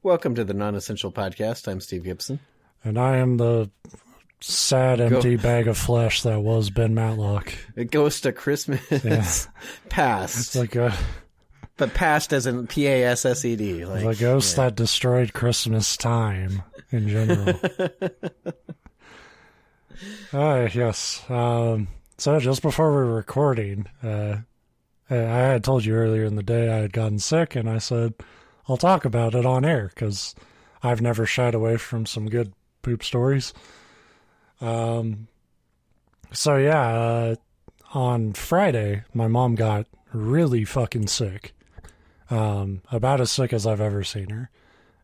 Welcome to the Non-Essential Podcast. I'm Steve Gibson. And I am the sad, empty bag of flesh that was Ben Matlock. A ghost of Christmas past. It's like but past as in P-A-S-S-E-D. Like, the ghost that destroyed Christmas time in general. Yes. So just before we were recording, I had told you earlier in the day I had gotten sick, and I said, I'll talk about it on air, because I've never shied away from some good poop stories. On Friday, my mom got really fucking sick. About as sick as I've ever seen her.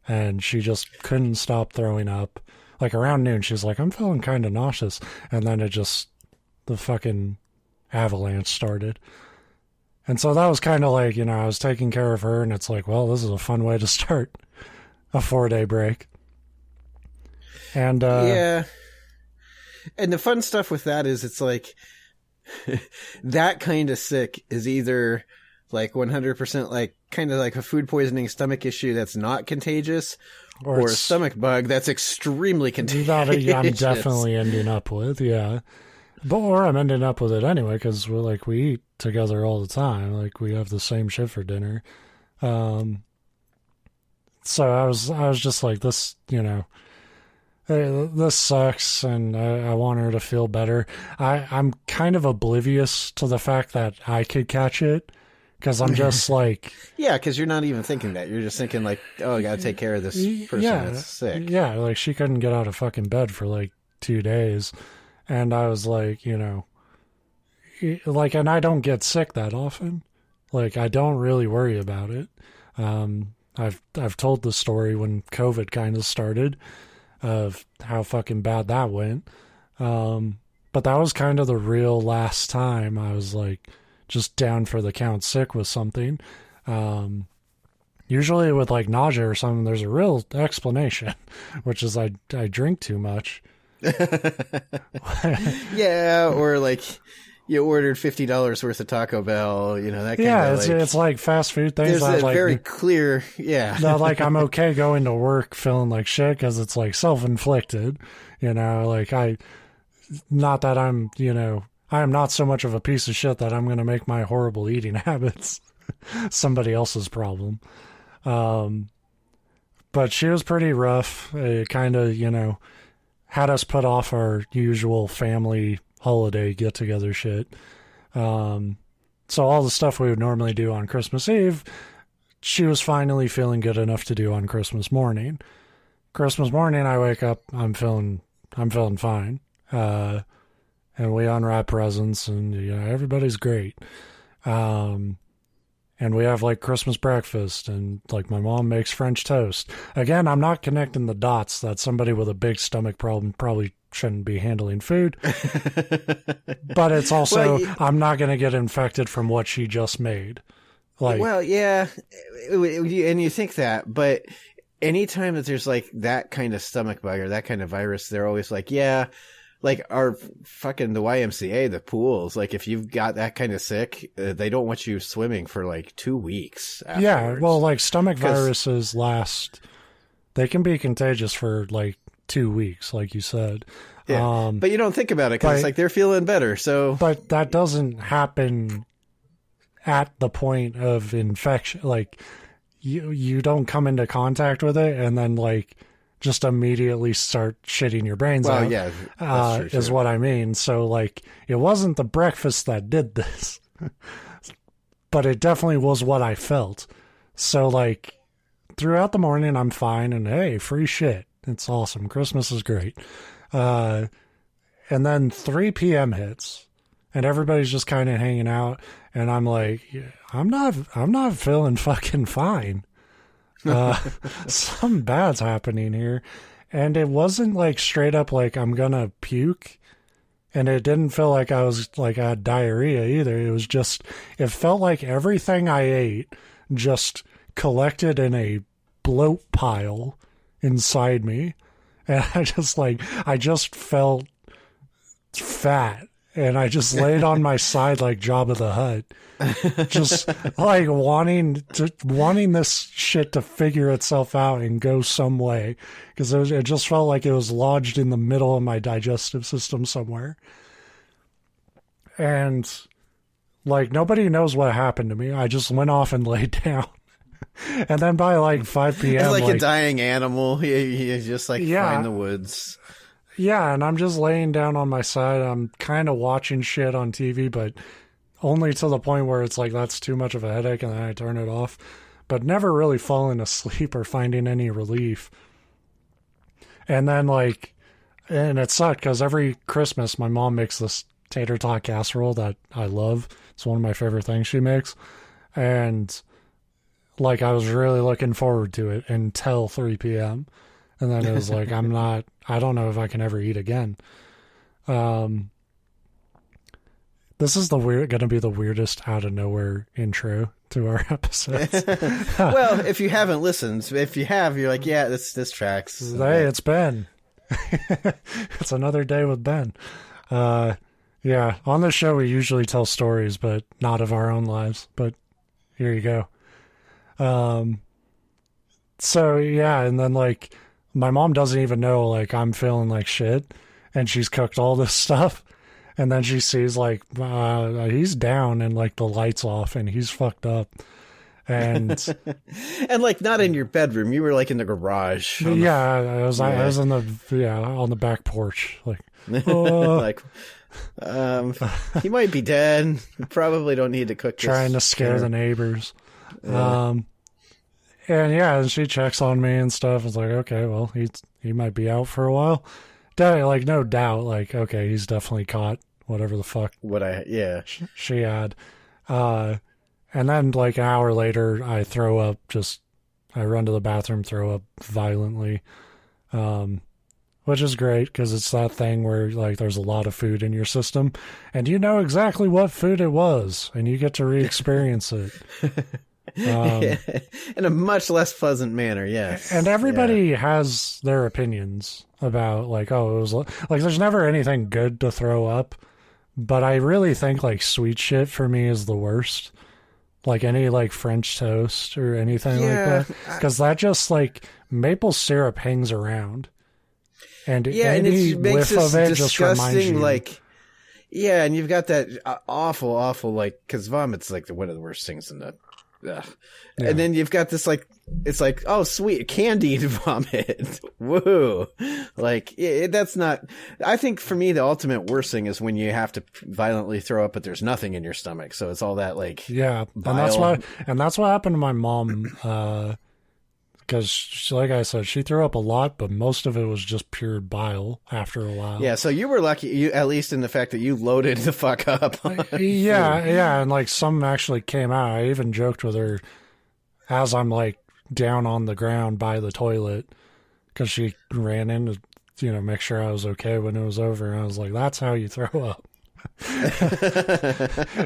And she just couldn't stop throwing up. Like around noon, she's like, I'm feeling kind of nauseous. And then the fucking avalanche started. And so that was kind of like, I was taking care of her, and it's like, well, this is a fun way to start a 4-day break. And, yeah. And the fun stuff with that is it's like, that kind of sick is either like 100% like kind of like a food poisoning stomach issue that's not contagious, or a stomach bug that's extremely contagious. That I'm definitely ending up with, yeah. Or I'm ending up with it anyway, because we eat together all the time. Like, we have the same shit for dinner. So I was just like, this, this sucks, and I want her to feel better. I'm kind of oblivious to the fact that I could catch it, because I'm just like... Yeah, because you're not even thinking that. You're just thinking like, oh, I got to take care of this person that's sick. Yeah, like she couldn't get out of fucking bed for like 2 days. And I was like, and I don't get sick that often. Like, I don't really worry about it. I've told the story when COVID kind of started of how fucking bad that went. But that was kind of the real last time I was like just down for the count sick with something. Usually with like nausea or something, there's a real explanation, which is I drink too much. Yeah, or like you ordered $50 worth of Taco Bell, that kind of it's like fast food things. There's a very clear, that like I'm okay going to work feeling like shit because it's like self-inflicted, not that I'm, I am not so much of a piece of shit that I'm going to make my horrible eating habits somebody else's problem. But she was pretty rough. It kind of, had us put off our usual family holiday get-together shit. So all the stuff we would normally do on Christmas Eve, she was finally feeling good enough to do on Christmas morning. Christmas morning, I wake up, I'm feeling fine. And we unwrap presents, and everybody's great. And we have like Christmas breakfast, and like my mom makes French toast. Again, I'm not connecting the dots that somebody with a big stomach problem probably shouldn't be handling food. But it's also, I'm not going to get infected from what she just made. Yeah, and you think that, but anytime that there's like that kind of stomach bug or that kind of virus, they're always like, yeah, like our fucking the YMCA, the pools, like if you've got that kind of sick, they don't want you swimming for like 2 weeks afterwards. Yeah, well, like stomach viruses they can be contagious for like 2 weeks, like you said. Yeah, but you don't think about it because it's like they're feeling better. So, but that doesn't happen at the point of infection. Like you don't come into contact with it and then like just immediately start shitting your brains out. Yeah, that's true, is what I mean. So like, it wasn't the breakfast that did this, but it definitely was what I felt. So like, throughout the morning, I'm fine, and hey, free shit. It's awesome. Christmas is great. And then 3 p.m. hits, and everybody's just kind of hanging out, and I'm like, I'm not feeling fucking fine. Something bad's happening here. And it wasn't like straight up like I'm gonna puke, and it didn't feel like I had diarrhea either. It was just, it felt like everything I ate just collected in a bloat pile inside me, and I just felt fat and I just laid on my side like Jabba the Hutt, just like wanting this shit to figure itself out and go some way, because it just felt like it was lodged in the middle of my digestive system somewhere. And like nobody knows what happened to me. I just went off and laid down. And then by like 5 p.m. It's like a dying animal. You just like fly in the woods. Yeah, and I'm just laying down on my side. I'm kind of watching shit on TV, but only to the point where it's like that's too much of a headache, and then I turn it off. But never really falling asleep or finding any relief. And then and it sucked because every Christmas my mom makes this tater tot casserole that I love. It's one of my favorite things she makes. And like I was really looking forward to it until 3 p.m. And then it was like, I don't know if I can ever eat again. This is going to be the weirdest out of nowhere intro to our episodes. Well, if you haven't listened, if you have, you're like, yeah, this tracks. Hey, it's Ben. It's another day with Ben. Yeah, on this show we usually tell stories, but not of our own lives. But here you go. So yeah, and then like my mom doesn't even know like I'm feeling like shit, and she's cooked all this stuff, and then she sees like he's down and like the lights off and he's fucked up, and and like not in your bedroom, you were like in the garage. I was on the back porch like like he might be dead. You probably don't need to cook this trying to scare the neighbors. And she checks on me and stuff. It's like, okay, well, he might be out for a while. Like, no doubt, like, okay, he's definitely caught whatever the fuck she had. And then, like, an hour later, I throw up, I run to the bathroom, throw up violently, which is great because it's that thing where, like, there's a lot of food in your system, and you know exactly what food it was, and you get to re-experience it. In a much less pleasant manner, yes. And everybody has their opinions about like, oh, it was like there's never anything good to throw up, but I really think like sweet shit for me is the worst. Like any like French toast or anything like that, because that just like maple syrup hangs around, and any whiff of it just reminds you. Like, yeah, and you've got that awful like because vomit's like one of the worst things in the. Yeah. And then you've got this like it's like, oh sweet, candied vomit. Woo. Like that's not, I think for me the ultimate worst thing is when you have to violently throw up but there's nothing in your stomach, so it's all that like bile. And that's what happened to my mom, because like I said, she threw up a lot, but most of it was just pure bile after a while. Yeah, so you were lucky, at least in the fact that you loaded the fuck up. Yeah, and like some actually came out. I even joked with her as I'm like down on the ground by the toilet, because she ran in to make sure I was okay when it was over. And I was like, that's how you throw up.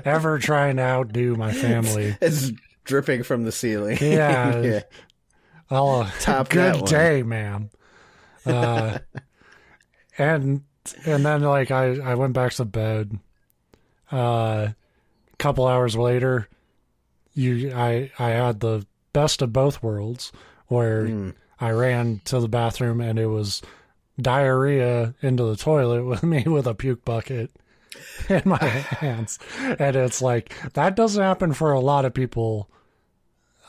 Ever trying to outdo my family. It's dripping from the ceiling. Yeah. Yeah. Oh, top good day, ma'am. And then like I went back to bed. A couple hours later, I had the best of both worlds, where I ran to the bathroom and it was diarrhea into the toilet with me with a puke bucket in my hands, and it's like that doesn't happen for a lot of people.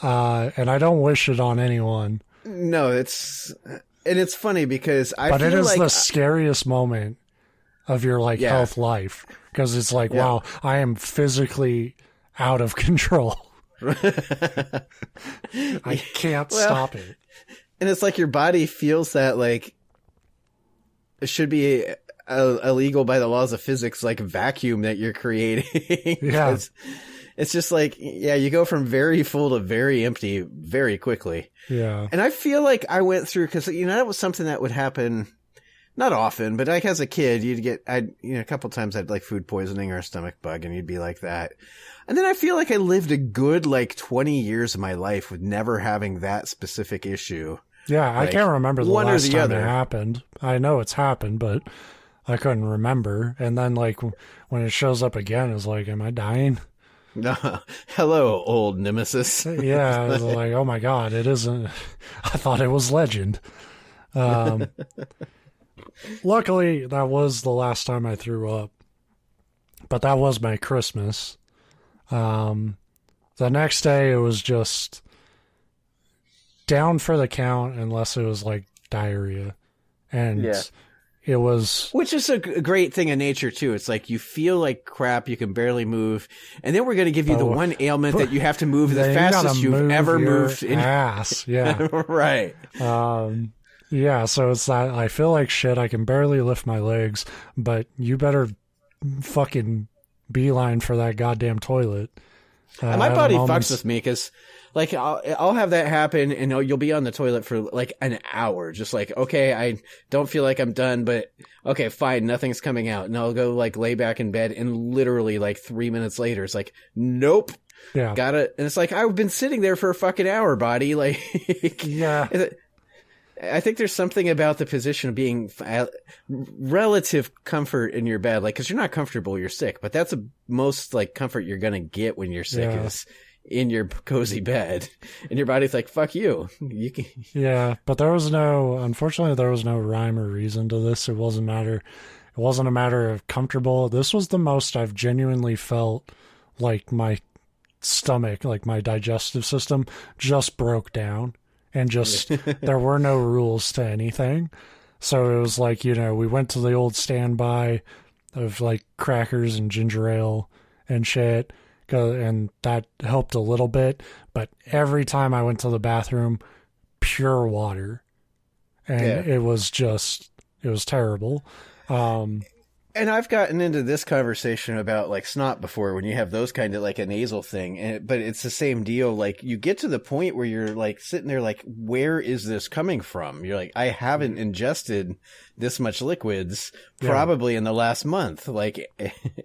And I don't wish it on anyone. No, it's funny because but it is the scariest moment of your like health life, because it's like, wow, I am physically out of control. I can't stop it. And it's like your body feels that like it should be illegal by the laws of physics, like vacuum that you're creating. Yeah. It's just like, you go from very full to very empty very quickly. Yeah. And I feel like I went through, because, that was something that would happen, not often, but like as a kid, you'd get, a couple times I'd like food poisoning or a stomach bug, and you'd be like that. And then I feel like I lived a good like 20 years of my life with never having that specific issue. Yeah, like, I can't remember the last time it happened. I know it's happened, but I couldn't remember. And then like when it shows up again, it's like, am I dying? No. Hello, old nemesis. Yeah, I was like, oh my God, it isn't. I thought it was Legend. Luckily, that was the last time I threw up. But that was my Christmas. The next day, it was just down for the count unless it was like diarrhea. And it was... Which is a great thing in nature, too. It's like you feel like crap, you can barely move. And then we're going to give you the one ailment that you have to move the fastest you've ever moved. In ass, yeah. Right. Yeah, so it's that I feel like shit, I can barely lift my legs, but you better fucking beeline for that goddamn toilet. My body fucks with me because, like, I'll have that happen, and you'll be on the toilet for like an hour, just like, okay, I don't feel like I'm done, but okay, fine, nothing's coming out, and I'll go like lay back in bed, and literally like 3 minutes later, it's like, nope, gotta, and it's like I've been sitting there for a fucking hour, body, like, yeah. I think there's something about the position of being relative comfort in your bed, like, because you're not comfortable, you're sick, but that's the most like comfort you're gonna get when you're sick is in your cozy bed, and your body's like, fuck you. You can... Yeah, but unfortunately, there was no rhyme or reason to this. It wasn't a matter of comfortable. This was the most I've genuinely felt like my stomach, like my digestive system, just broke down. And just, there were no rules to anything. So it was like, we went to the old standby of like crackers and ginger ale and shit. And that helped a little bit. But every time I went to the bathroom, pure water. And it was terrible. And I've gotten into this conversation about like snot before when you have those kind of like a nasal thing, but it's the same deal. Like you get to the point where you're like sitting there like, where is this coming from? You're like, I haven't ingested this much liquids probably in the last month. Like,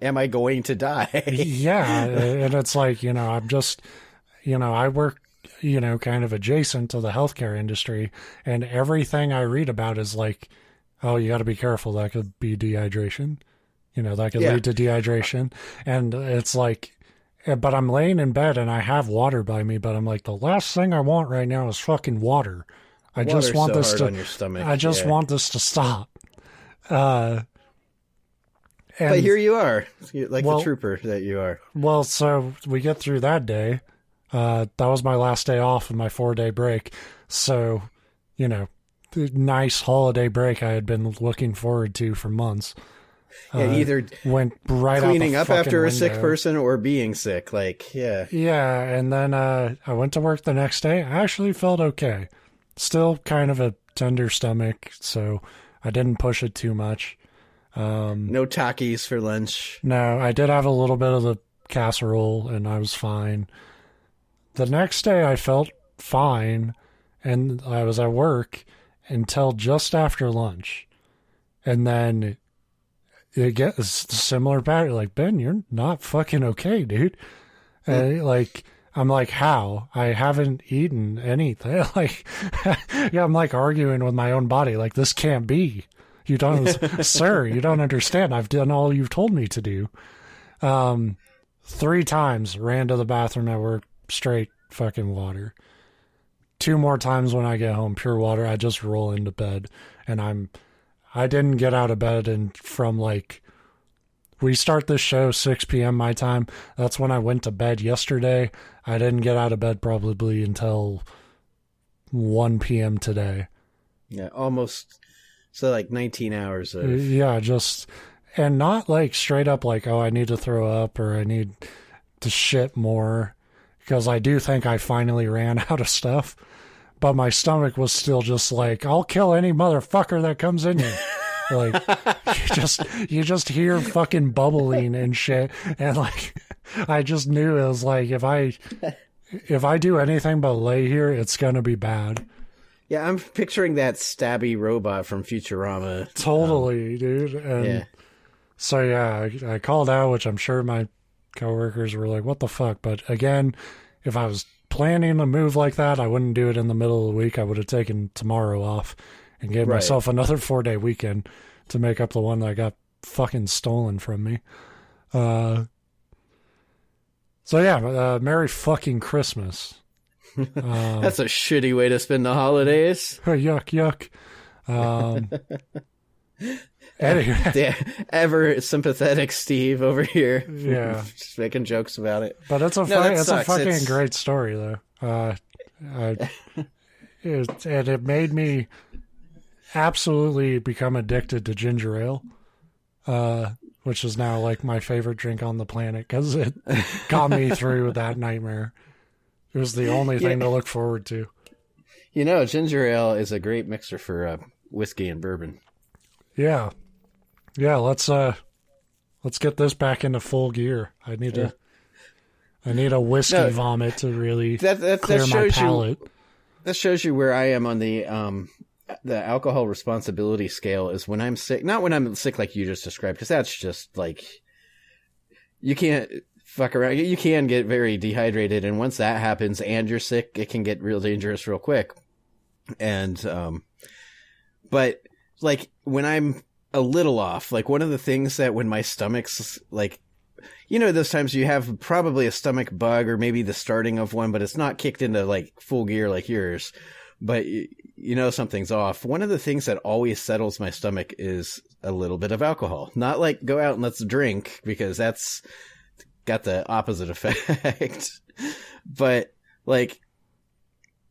am I going to die? Yeah. And it's like, I'm just, I work, kind of adjacent to the healthcare industry, and everything I read about is like, oh, you got to be careful. That could be dehydration. That could lead to dehydration. And it's like, but I'm laying in bed and I have water by me, but I'm like, the last thing I want right now is fucking water. I just want this to, on your stomach. I just want this to stop. But here you are, like the trooper that you are. Well, so we get through that day. That was my last day off of my 4-day break. So, nice holiday break I had been looking forward to for months. Either went right cleaning up after window. A sick person or being sick. Like, yeah. And then I went to work the next day. I actually felt okay. Still kind of a tender stomach, so I didn't push it too much. No Takis for lunch. No, I did have a little bit of the casserole, and I was fine. The next day I felt fine, and I was at work until just after lunch. And then it gets similar pattern. Like, Ben, you're not fucking okay, dude. Like, I'm like, how? I haven't eaten anything. Like, I'm like arguing with my own body. Like, this can't be. You don't, sir, you don't understand. I've done all you've told me to do. 3 times ran to the bathroom at work, straight fucking water. 2 more times when I get home, pure water. I just roll into bed, and I didn't get out of bed from like, we start this show 6 p.m. my time. That's when I went to bed yesterday. I didn't get out of bed probably until 1 p.m. today. Yeah, almost. So like 19 hours of... Yeah, and not like straight up like, oh, I need to throw up or I need to shit more, because I do think I finally ran out of stuff. But my stomach was still just like, I'll kill any motherfucker that comes in here. Like, you just hear fucking bubbling and shit. And like, I just knew it was like, if I do anything but lay here, it's going to be bad. Yeah, I'm picturing that stabby robot from Futurama. Totally, dude. And so, yeah, I called out, which I'm sure my coworkers were like, what the fuck? But again, if I was planning a move like that, I wouldn't do it in the middle of the week. I would have taken tomorrow off and gave myself another 4-day weekend to make up the one that got fucking stolen from me. So yeah, Merry fucking Christmas. That's a shitty way to spend the holidays. Yuck. Anyway. The ever sympathetic Steve over here. Yeah. Just making jokes about it. But it's a fucking great story, though. It made me absolutely become addicted to ginger ale, which is now like my favorite drink on the planet because it got me through that nightmare. It was the only thing to look forward to. You know, ginger ale is a great mixer for whiskey and bourbon. Yeah. Let's get this back into full gear. I need a whiskey vomit to really clear my palate. That shows you where I am on the alcohol responsibility scale. Is when I'm sick, not when I'm sick like you just described, because that's just like you can't fuck around. You can get very dehydrated, and once that happens and you're sick, it can get real dangerous real quick. And but like when I'm a little off, like one of the things that when my stomach's like, you know, those times you have probably a stomach bug or maybe the starting of one, but it's not kicked into like full gear like yours, but you know something's off. One of the things that always settles my stomach is a little bit of alcohol. Not like go out and let's drink, because that's got the opposite effect. But like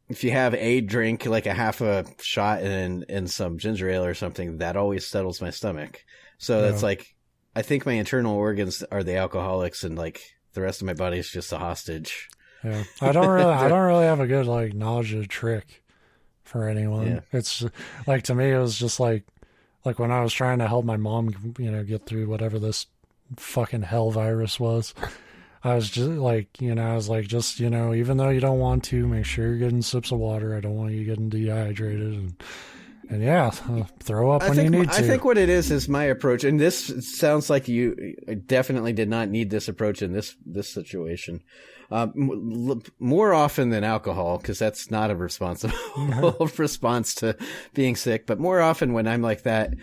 if you have a drink, like a half a shot and some ginger ale or something, that always settles my stomach. So that's like, I think my internal organs are the alcoholics, and like the rest of my body is just a hostage. Yeah, I don't really have a good like knowledge of trick for anyone. Yeah. It's like, to me, it was just like when I was trying to help my mom, you know, get through whatever this fucking hell virus was. I was just like, you know, just, you know, even though you don't want to, make sure you're getting sips of water. I don't want you getting dehydrated. And yeah, throw up when you need to. I think what it is my approach. And this sounds like you definitely did not need this approach in this situation. More often than alcohol, because that's not a responsible response to being sick. But more often when I'm like that,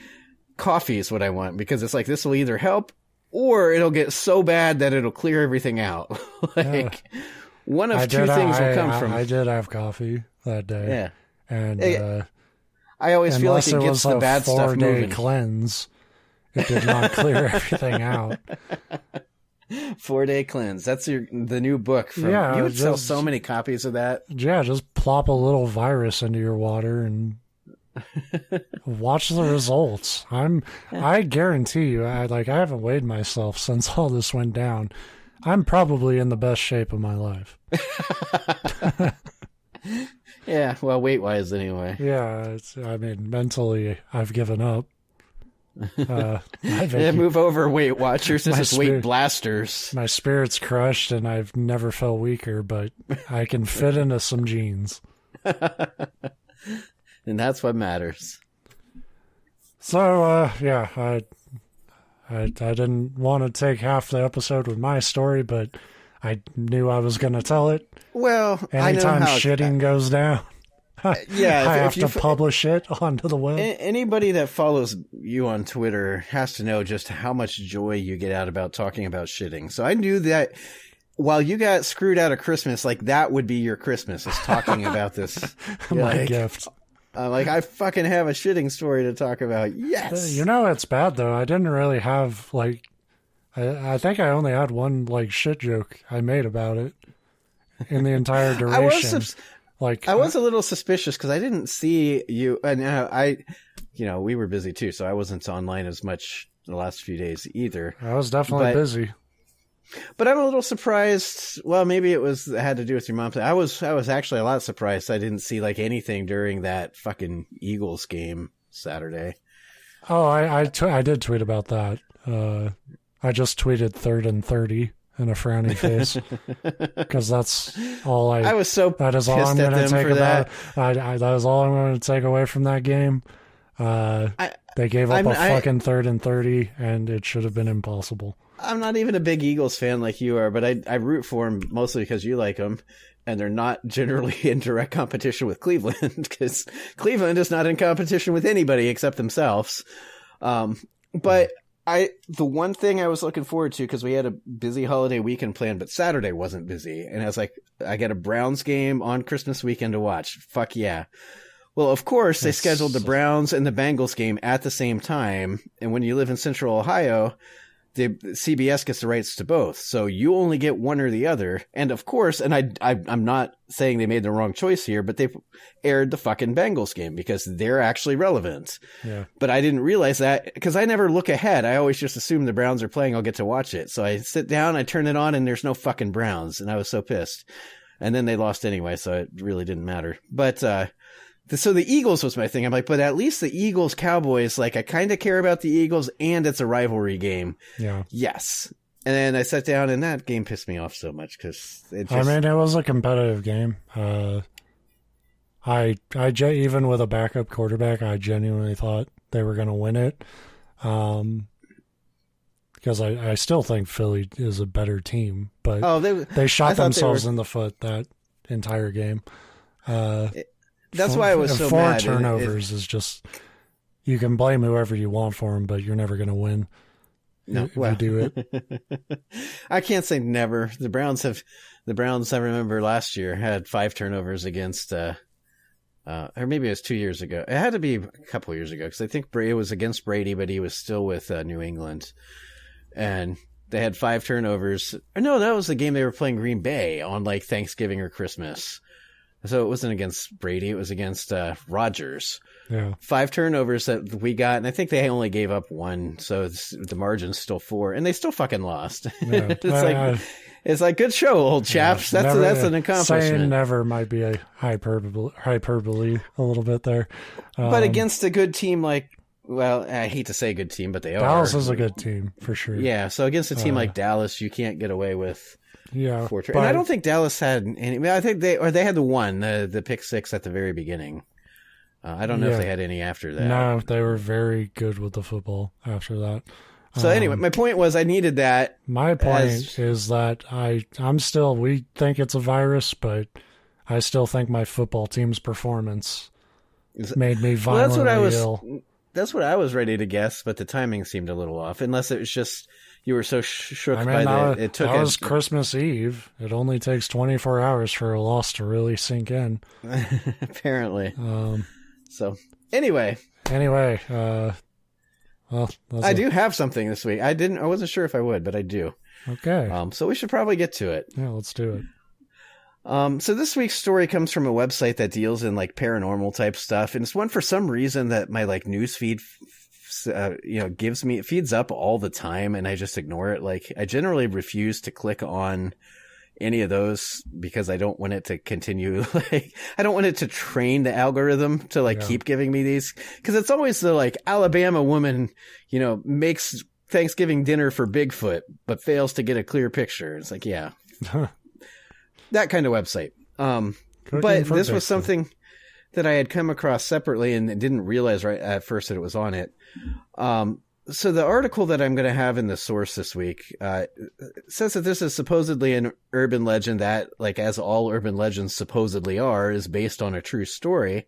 coffee is what I want, because it's like this will either help or it'll get so bad that it'll clear everything out. One of two things will come from. I did have coffee that day. Yeah. And I always feel like it gets the bad stuff moving. 4-day cleanse, it did not clear everything out. 4-day cleanse. That's the new book. You would sell so many copies of that. Yeah, just plop a little virus into your water and watch the results. I guarantee you, I haven't weighed myself since all this went down. I'm probably in the best shape of my life. Yeah, well, weight-wise anyway. Yeah, mentally, I've given up. Move over, Weight Watchers. This is Weight Blasters. My spirit's crushed, and I've never felt weaker, but I can fit into some jeans. And that's what matters. So, I didn't want to take half the episode with my story, but I knew I was going to tell it. Well, anytime shitting goes down, I have to publish it onto the web. Anybody that follows you on Twitter has to know just how much joy you get out about talking about shitting. So I knew that while you got screwed out of Christmas, like that would be your Christmas, is talking about this. My gift. I fucking have a shitting story to talk about. Yes. You know, it's bad though. I didn't really have I think I only had one shit joke I made about it in the entire duration. I was a little suspicious because I didn't see you, and we were busy too, so I wasn't online as much the last few days either. I was definitely busy. But I'm a little surprised. Well, maybe it had to do with your mom. I was actually a lot surprised I didn't see anything during that fucking Eagles game Saturday. Oh, I did tweet about that. I just tweeted 3rd and 30 in a frowny face because that's all I was so that is all I'm going to take about that is all I'm going to take away from that game. That They gave up fucking 3rd and 30, and it should have been impossible. I'm not even a big Eagles fan like you are, but I root for them mostly because you like them, and they're not generally in direct competition with Cleveland, because Cleveland is not in competition with anybody except themselves. But the one thing I was looking forward to, because we had a busy holiday weekend planned, but Saturday wasn't busy, and I was like, I get a Browns game on Christmas weekend to watch. Fuck yeah. Well, of course, they scheduled the Browns and the Bengals game at the same time, and when you live in Central Ohio, the CBS gets the rights to both, so you only get one or the other. And of course, and I'm not saying they made the wrong choice here, but they aired the fucking Bengals game because they're actually relevant. Yeah. But I didn't realize that because I never look ahead. I always just assume the Browns are playing, I'll get to watch it. So I sit down, I turn it on, and there's no fucking Browns, and I was so pissed. And then they lost anyway, so it really didn't matter. But so the Eagles was my thing. I'm like, but at least the Eagles Cowboys, like, I kind of care about the Eagles, and it's a rivalry game. Yeah. Yes. And then I sat down, and that game pissed me off so much because it just... I mean, it was a competitive game. I even with a backup quarterback, I genuinely thought they were going to win it. Because I still think Philly is a better team, but they shot themselves in the foot that entire game. That's why I was so mad. 4 turnovers is just, you can blame whoever you want for them, but you're never going to win. No, if you do it. I can't say never. The Browns, I remember last year, had 5 turnovers against, or maybe it was 2 years ago. It had to be a couple years ago, because I think it was against Brady, but he was still with New England. And they had 5 turnovers. No, that was the game they were playing Green Bay on like Thanksgiving or Christmas. So it wasn't against Brady. It was against Rodgers. Yeah. 5 turnovers that we got, and I think they only gave up 1. So the margin's still 4, and they still fucking lost. Yeah. It's like good show, old chaps. Yeah, that's an accomplishment. Saying never might be a hyperbole a little bit there. But against a good team like, well, I hate to say good team, but they are. Dallas is a good team for sure. Yeah. So against a team like Dallas, you can't get away with. Yeah, and I don't think Dallas had any. I think they had the one, the pick 6 at the very beginning. I don't know if they had any after that. No, they were very good with the football after that. So anyway, my point was I needed that. My point is that we think it's a virus, but I still think my football team's performance made me violently ill. That's what I was ready to guess, but the timing seemed a little off. Unless it was just you were so shook by that. It took. That was Christmas Eve. It only takes 24 hours for a loss to really sink in. Apparently. So anyway. Well, I do have something this week. I wasn't sure if I would, but I do. Okay. So we should probably get to it. Yeah, let's do it. So this week's story comes from a website that deals in like paranormal type stuff, and it's one for some reason that my like news feed, gives me. It feeds up all the time, and I just ignore it. Like I generally refuse to click on any of those because I don't want it to continue. Like I don't want it to train the algorithm to keep giving me these, because it's always the like Alabama woman, makes Thanksgiving dinner for Bigfoot but fails to get a clear picture. It's like, yeah. That kind of website. But this was something that I had come across separately and didn't realize right at first that it was on it. So the article that I'm going to have in the source this week says that this is supposedly an urban legend that, like as all urban legends supposedly are, is based on a true story.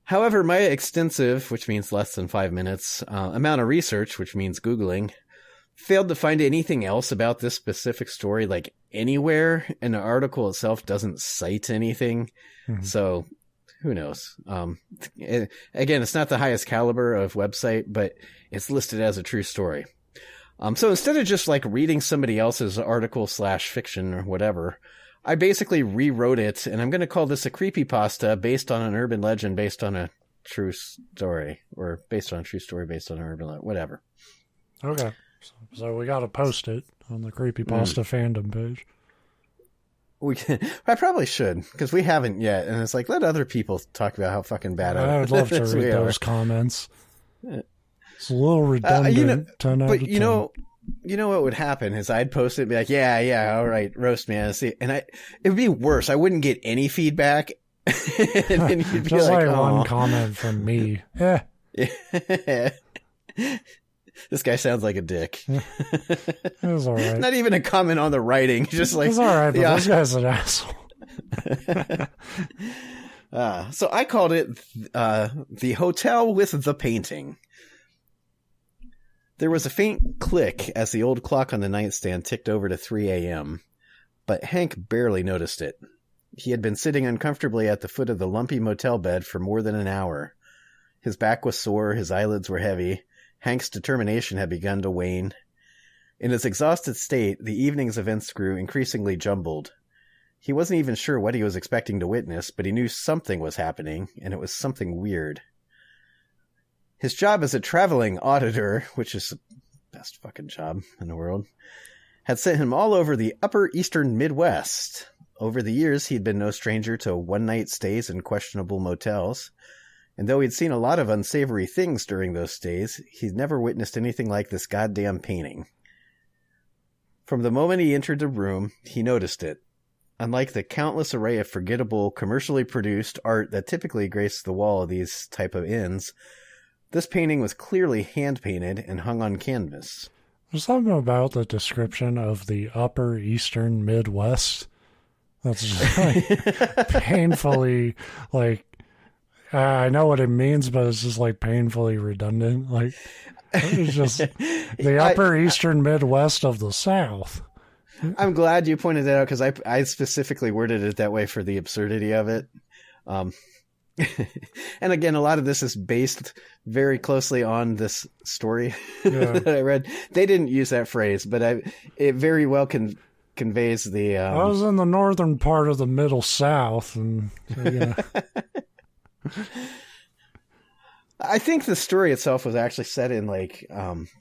However, my extensive, which means less than 5 minutes, amount of research, which means Googling, failed to find anything else about this specific story, like anywhere, and the article itself doesn't cite anything. Mm-hmm. So who knows? Again, it's not the highest caliber of website, but it's listed as a true story. So instead of just like reading somebody else's article / fiction or whatever, I basically rewrote it, and I'm going to call this a creepypasta based on an urban legend based on a true story, or based on a true story based on an urban legend, whatever. Okay. So we got to post it on the creepypasta fandom page. I probably should, because we haven't yet, and it's like, let other people talk about how fucking bad I would love to read those comments. It's a little redundant. But you know what would happen is I'd post it and be like, yeah, all right, roast me. And it would be worse. I wouldn't get any feedback. And then you'd be just like one comment from me. This guy sounds like a dick. It was all right. Not even a comment on the writing. Just like, it's all right, but this guy's an asshole. So I called it the hotel with the painting. There was a faint click as the old clock on the nightstand ticked over to 3 a.m., but Hank barely noticed it. He had been sitting uncomfortably at the foot of the lumpy motel bed for more than an hour. His back was sore, his eyelids were heavy. Hank's determination had begun to wane. In his exhausted state, the evening's events grew increasingly jumbled. He wasn't even sure what he was expecting to witness, but he knew something was happening, and it was something weird. His job as a traveling auditor, which is the best fucking job in the world, had sent him all over the upper eastern Midwest. Over the years, he'd been no stranger to one-night stays in questionable motels, and though he'd seen a lot of unsavory things during those stays, he'd never witnessed anything like this goddamn painting. From the moment he entered the room, he noticed it. Unlike the countless array of forgettable, commercially produced art that typically graced the wall of these type of inns, this painting was clearly hand-painted and hung on canvas. There's something about the description of the upper eastern Midwest that's just like painfully, like, I know what it means, but it's just like painfully redundant. Like, it's just the upper eastern Midwest of the South. I'm glad you pointed that out because I specifically worded it that way for the absurdity of it. And again, a lot of this is based very closely on this story that I read. They didn't use that phrase, but it very well conveys the... I was in the northern part of the Middle South, and I think the story itself was actually set in like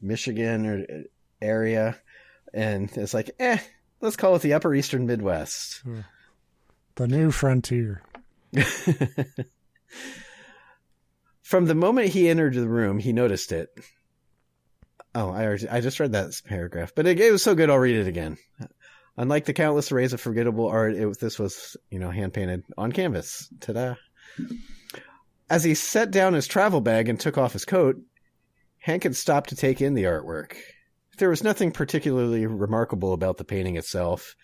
Michigan or area, and it's like, let's call it the Upper Eastern Midwest. The new frontier. From the moment he entered the room, he noticed it. Oh, I just read that paragraph, but it was so good I'll read it again. Unlike the countless arrays of forgettable art, this was, hand-painted on canvas. Ta-da. As he set down his travel bag and took off his coat, Hank had stopped to take in the artwork. There was nothing particularly remarkable about the painting itself.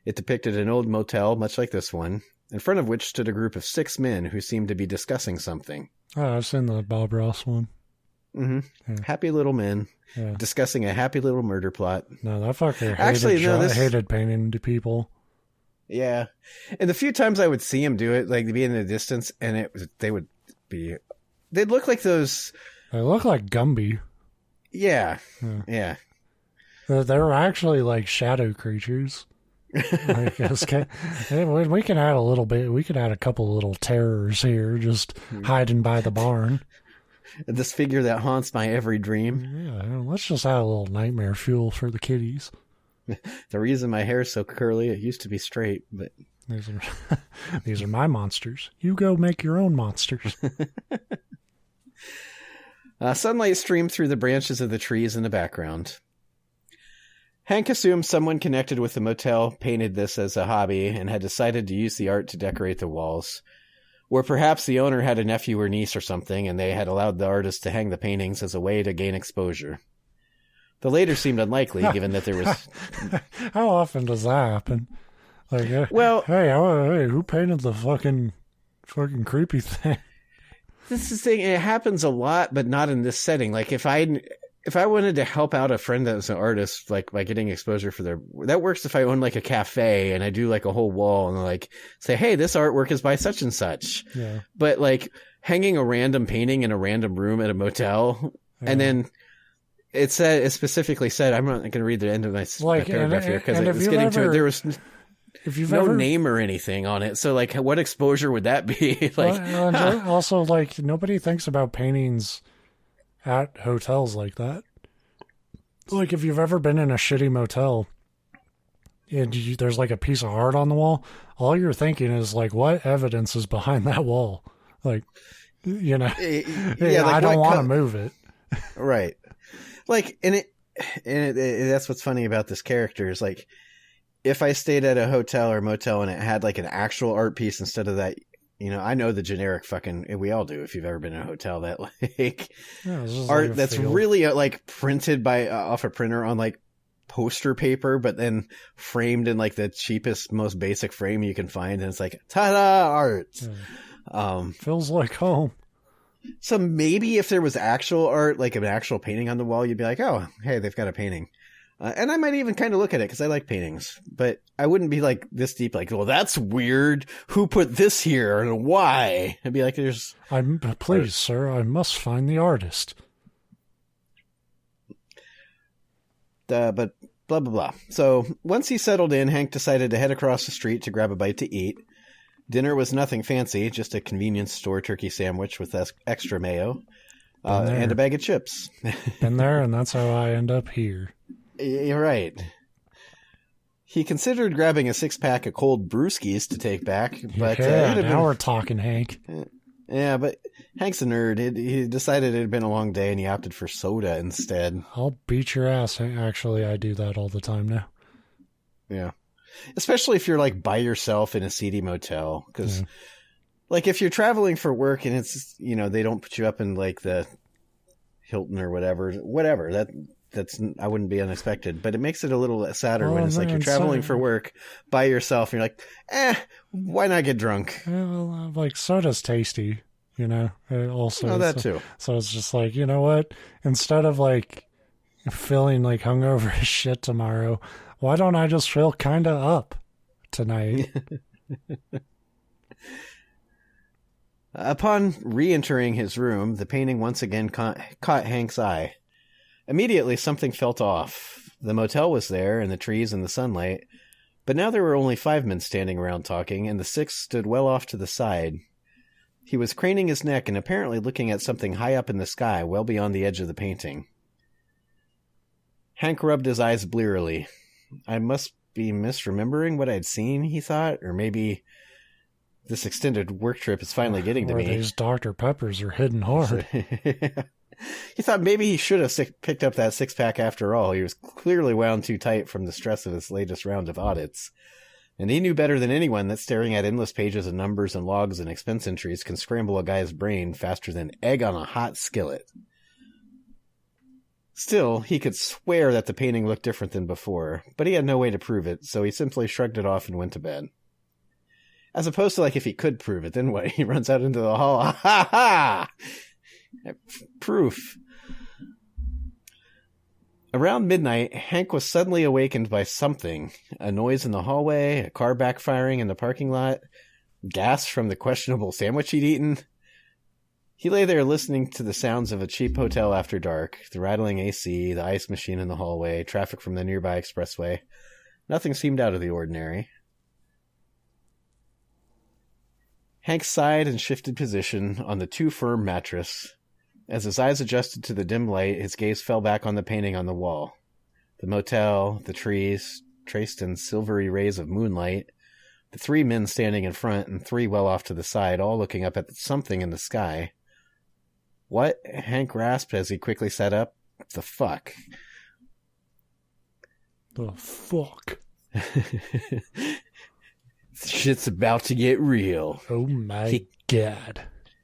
It depicted an old motel, much like this one, in front of which stood a group of 6 men who seemed to be discussing something. Oh, I've seen the Bob Ross one. Mm-hmm. Yeah. Happy little men discussing a happy little murder plot. No, that fucker hated painting to people. Yeah. And the few times I would see him do it, like, be in the distance, and they'd look like those... They look like Gumby. Yeah. They're actually like shadow creatures. Like, we can add a little bit. We could add a couple little terrors here, just hiding by the barn. This figure that haunts my every dream. Yeah, let's just add a little nightmare fuel for the kitties. The reason my hair is so curly, it used to be straight, but these are my monsters. You go make your own monsters. Sunlight streamed through the branches of the trees in the background. Hank assumed someone connected with the motel painted this as a hobby and had decided to use the art to decorate the walls. Or perhaps the owner had a nephew or niece or something, and they had allowed the artist to hang the paintings as a way to gain exposure. The later seemed unlikely, given that there was... How often does that happen? Like, hey, who painted the fucking creepy thing? This is the thing, it happens a lot, but not in this setting. Like, if I wanted to help out a friend that was an artist, like, by getting exposure for that works if I own, like, a cafe and I do, like, a whole wall and, like, say, hey, this artwork is by such and such. Yeah. But, like, hanging a random painting in a random room at a motel, and then it specifically said, I'm not going to read the end of my paragraph here, because it was getting to it. There was no name or anything on it. So, like, what exposure would that be? Like, also, like, nobody thinks about paintings at hotels like that. Like, if you've ever been in a shitty motel and there's like a piece of art on the wall, all you're thinking is like, what evidence is behind that wall? Like, I don't want to move it. Right. Like, and that's what's funny about this character is, like, if I stayed at a hotel or motel and it had like an actual art piece instead of that I know the generic fucking, we all do if you've ever been in a hotel, that like Yeah, it's just art like a that's field. really like printed by off a printer on like poster paper, but then framed in like the cheapest, most basic frame you can find. And it's like, ta-da, art. Yeah. Feels like home. So maybe if there was actual art, like an actual painting on the wall, you'd be like, oh, hey, they've got a painting. And I might even kind of look at it because I like paintings, but I wouldn't be like this deep, like, well, that's weird. Who put this here and why? I'd be like, there's... Please, sir, I must find the artist. But blah, blah, blah. So once he settled in, Hank decided to head across the street to grab a bite to eat. Dinner was nothing fancy, just a convenience store turkey sandwich with extra mayo and a bag of chips. Been there, and that's how I end up here. You're right. He considered grabbing a 6-pack of cold brewskis to take back, but now we're talking, Hank. Yeah, but Hank's a nerd. He decided it had been a long day, and he opted for soda instead. I'll beat your ass. Actually, I do that all the time now. Yeah. Especially if you're like by yourself in a seedy motel, because like if you're traveling for work and it's, they don't put you up in like the Hilton or whatever, that's I wouldn't be unexpected, but it makes it a little sadder when it's like you're traveling for work by yourself and you're like, why not get drunk? Well, like soda's tasty, also. That too. So it's just like, you know what? Instead of like feeling like hungover as shit tomorrow, why don't I just feel kind of up tonight? Upon re-entering his room, the painting once again caught Hank's eye. Immediately, something felt off. The motel was there, and the trees and the sunlight, but now there were only 5 men standing around talking, and the 6th stood well off to the side. He was craning his neck and apparently looking at something high up in the sky, well beyond the edge of the painting. Hank rubbed his eyes blearily. I must be misremembering what I'd seen, he thought, or maybe this extended work trip is finally getting to me. These Dr. Peppers are hitting hard. He thought maybe he should have picked up that 6-pack after all. He was clearly wound too tight from the stress of his latest round of audits. And he knew better than anyone that staring at endless pages of numbers and logs and expense entries can scramble a guy's brain faster than egg on a hot skillet. Still, he could swear that the painting looked different than before, but he had no way to prove it, so he simply shrugged it off and went to bed. As opposed to, like, if he could prove it, then what? He runs out into the hall. Ha ha ha! Proof. Around midnight, Hank was suddenly awakened by something. A noise in the hallway, a car backfiring in the parking lot, gas from the questionable sandwich he'd eaten. He lay there listening to the sounds of a cheap hotel after dark, the rattling AC, the ice machine in the hallway, traffic from the nearby expressway. Nothing seemed out of the ordinary. Hank sighed and shifted position on the too-firm mattress. As his eyes adjusted to the dim light, his gaze fell back on the painting on the wall. The motel, the trees, traced in silvery rays of moonlight, the 3 men standing in front and 3 well off to the side, all looking up at something in the sky. What? Hank rasped as he quickly sat up. The fuck? The fuck? Shit's about to get real. Oh my God.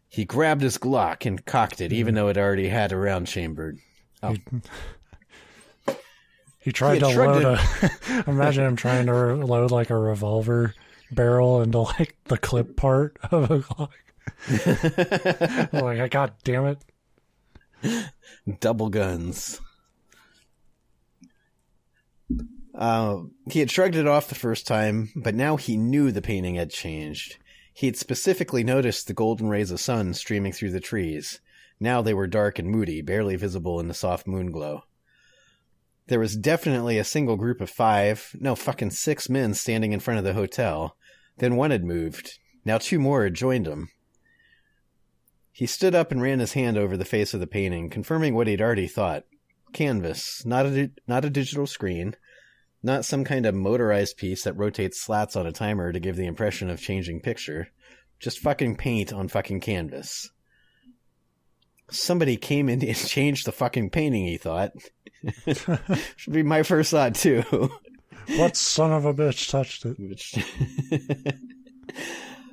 He grabbed his Glock and cocked it, even though it already had a round chambered. Oh. He tried to load imagine him trying to load like a revolver barrel into like the clip part of a Glock. Like, God damn it. Double guns. He had shrugged it off the first time, but now he knew the painting had changed. He had specifically noticed the golden rays of sun streaming through the trees. Now they were dark and moody, barely visible in the soft moon glow. There was definitely a single group of 6 men standing in front of the hotel. Then one had moved. Now 2 more had joined him. He stood up and ran his hand over the face of the painting, confirming what he'd already thought. Canvas, not a digital screen, not some kind of motorized piece that rotates slats on a timer to give the impression of changing picture. Just fucking paint on fucking canvas. Somebody came in and changed the fucking painting, he thought. Should be my first thought, too. What son of a bitch touched it?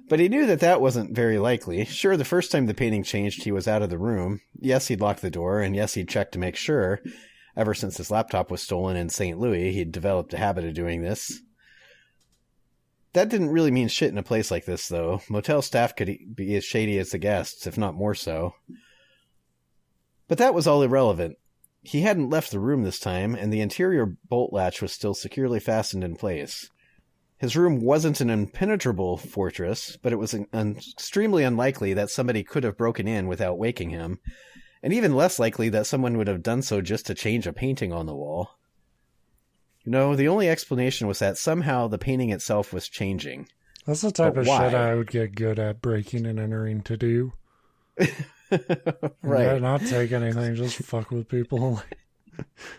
But he knew that that wasn't very likely. Sure, the first time the painting changed, he was out of the room. Yes, he'd locked the door, and yes, he'd checked to make sure. Ever since his laptop was stolen in St. Louis, he'd developed a habit of doing this. That didn't really mean shit in a place like this, though. Motel staff could be as shady as the guests, if not more so. But that was all irrelevant. He hadn't left the room this time, and the interior bolt latch was still securely fastened in place. His room wasn't an impenetrable fortress, but it was extremely unlikely that somebody could have broken in without waking him, and even less likely that someone would have done so just to change a painting on the wall. No, the only explanation was that somehow the painting itself was changing. That's the type of shit I would get good at breaking and entering to do. Right. Yeah, not take anything, just fuck with people.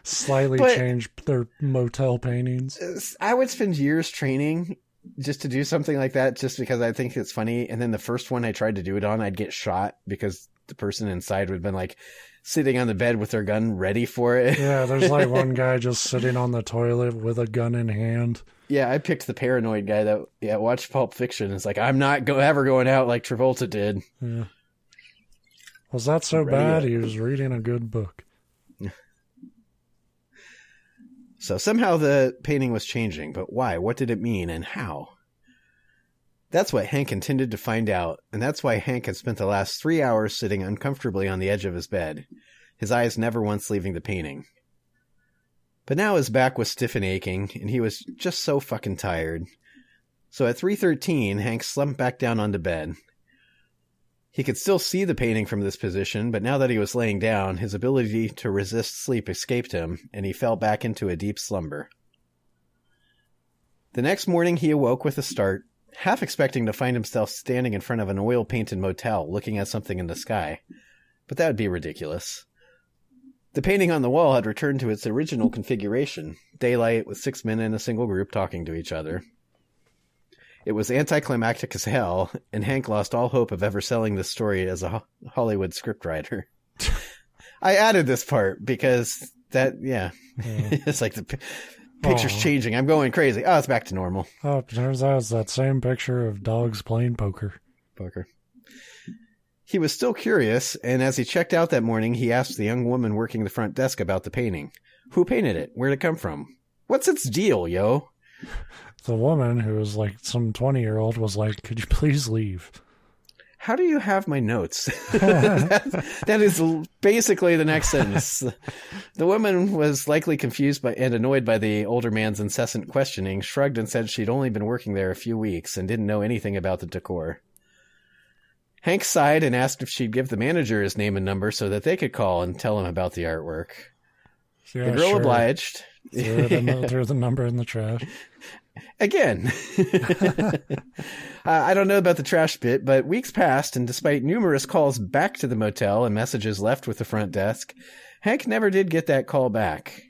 Slightly change their motel paintings. I would spend years training just to do something like that just because I think it's funny. And then the first one I tried to do it on, I'd get shot because the person inside would have been like sitting on the bed with their gun ready for it. Yeah, there's like one guy just sitting on the toilet with a gun in hand. Yeah, I picked the paranoid guy that watched Pulp Fiction. It's like, I'm not ever going out like Travolta did. Yeah. Was that so bad? He was reading a good book. So somehow the painting was changing, but why? What did it mean, and how? That's what Hank intended to find out, and that's why Hank had spent the last 3 hours sitting uncomfortably on the edge of his bed, his eyes never once leaving the painting. But now his back was stiff and aching, and he was just so fucking tired. So at 3:13, Hank slumped back down onto bed. He could still see the painting from this position, but now that he was laying down, his ability to resist sleep escaped him, and he fell back into a deep slumber. The next morning he awoke with a start, half expecting to find himself standing in front of an oil-painted motel looking at something in the sky. But that would be ridiculous. The painting on the wall had returned to its original configuration, daylight with 6 men in a single group talking to each other. It was anticlimactic as hell, and Hank lost all hope of ever selling this story as a Hollywood scriptwriter. I added this part because it's like the picture's changing. I'm going crazy. Oh, it's back to normal. Oh, turns out it's that same picture of dogs playing poker. He was still curious, and as he checked out that morning, he asked the young woman working the front desk about the painting. Who painted it? Where'd it come from? What's its deal, yo? The woman, who was like some 20-year-old, was like, could you please leave? How do you have my notes? that is basically the next sentence. The woman was likely confused and annoyed by the older man's incessant questioning, shrugged and said she'd only been working there a few weeks and didn't know anything about the decor. Hank sighed and asked if she'd give the manager his name and number so that they could call and tell him about the artwork. Yeah, the girl obliged. Threw the number in the trash. Again. I don't know about the trash bit, but weeks passed, and despite numerous calls back to the motel and messages left with the front desk, Hank never did get that call back.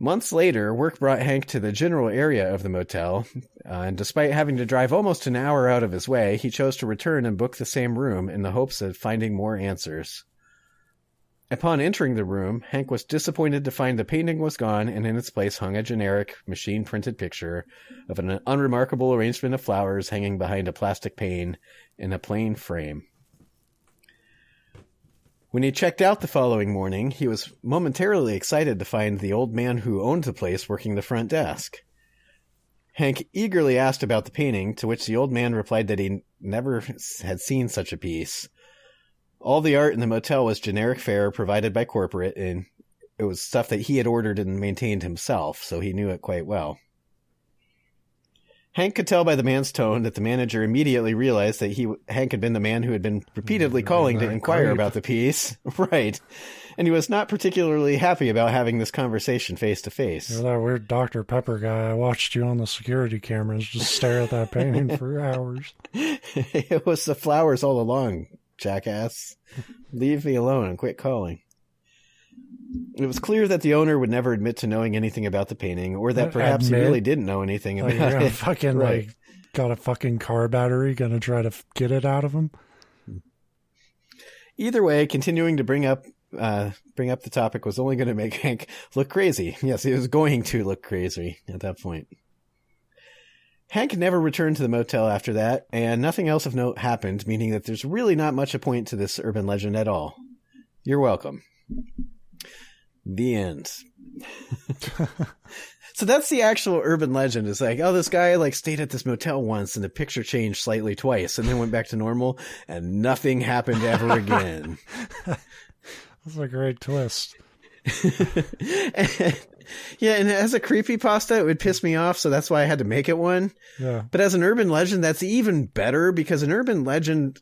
Months later, work brought Hank to the general area of the motel, and despite having to drive almost an hour out of his way, he chose to return and book the same room in the hopes of finding more answers. Upon entering the room, Hank was disappointed to find the painting was gone, and in its place hung a generic, machine-printed picture of an unremarkable arrangement of flowers hanging behind a plastic pane in a plain frame. When he checked out the following morning, he was momentarily excited to find the old man who owned the place working the front desk. Hank eagerly asked about the painting, to which the old man replied that he never had seen such a piece. All the art in the motel was generic fare provided by corporate, and it was stuff that he had ordered and maintained himself, so he knew it quite well. Hank could tell by the man's tone that the manager immediately realized that Hank had been the man who had been repeatedly calling to inquire about the piece. Right. And he was not particularly happy about having this conversation face to face. You're that weird Dr. Pepper guy. I watched you on the security cameras just stare at that painting for hours. It was the flowers all along, jackass. Leave me alone and quit calling. It was clear that the owner would never admit to knowing anything about the painting, or that perhaps he really didn't know anything about it. Fucking right. Got a fucking car battery, gonna try to get it out of him. Either way, continuing to bring up the topic was only going to make Hank look crazy. Yes, he was going to look crazy at that point. Hank never returned to the motel after that, and nothing else of note happened, meaning that there's really not much a point to this urban legend at all. You're welcome. The end. So that's the actual urban legend. It's like, oh, this guy like stayed at this motel once and the picture changed slightly twice and then went back to normal and nothing happened ever again. That's a great twist. Yeah, and as a creepypasta, it would piss me off, so that's why I had to make it one. Yeah. But as an urban legend, that's even better, because an urban legend,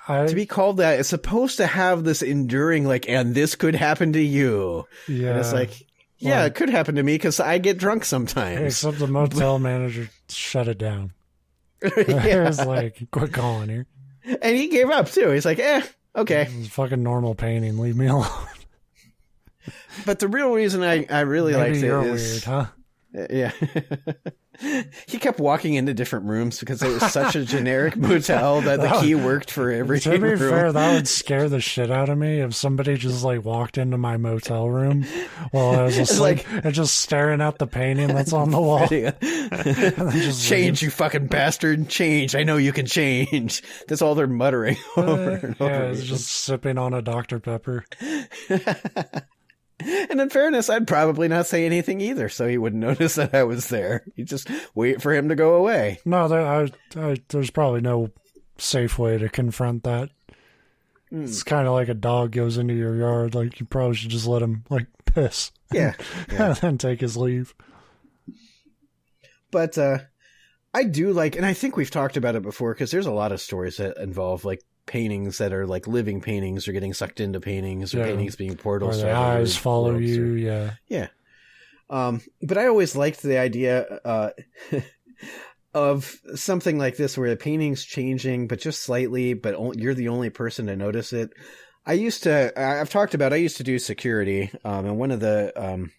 to be called that, is supposed to have this enduring, like, and this could happen to you. Yeah. And it's like, yeah, it could happen to me, because I get drunk sometimes. Except the motel manager shut it down. It was like, quit calling here. And he gave up, too. He's like, okay. It's fucking normal painting. Leave me alone. But the real reason I really liked it is... weird, huh? Yeah. He kept walking into different rooms because it was such a generic motel that the key worked for every room. To be fair, that would scare the shit out of me if somebody just like walked into my motel room while I was asleep and just staring at the painting that's on the wall. Change, you fucking bastard. Change. I know you can change. That's all they're muttering over and over. Yeah, it's just sipping on a Dr. Pepper. And in fairness, I'd probably not say anything either, so he wouldn't notice that I was there. He'd just wait for him to go away. No, there's probably no safe way to confront that. It's kind of like a dog goes into your yard. Like, you probably should just let him, like, piss. Yeah. And then take his leave. But I do like, and I think we've talked about it before, because there's a lot of stories that involve, like, paintings that are like living paintings or getting sucked into paintings, or paintings being portals. Or the eyes follow you, Yeah. But I always liked the idea of something like this where the painting's changing, but just slightly, but you're the only person to notice it. I used to do security, and one of the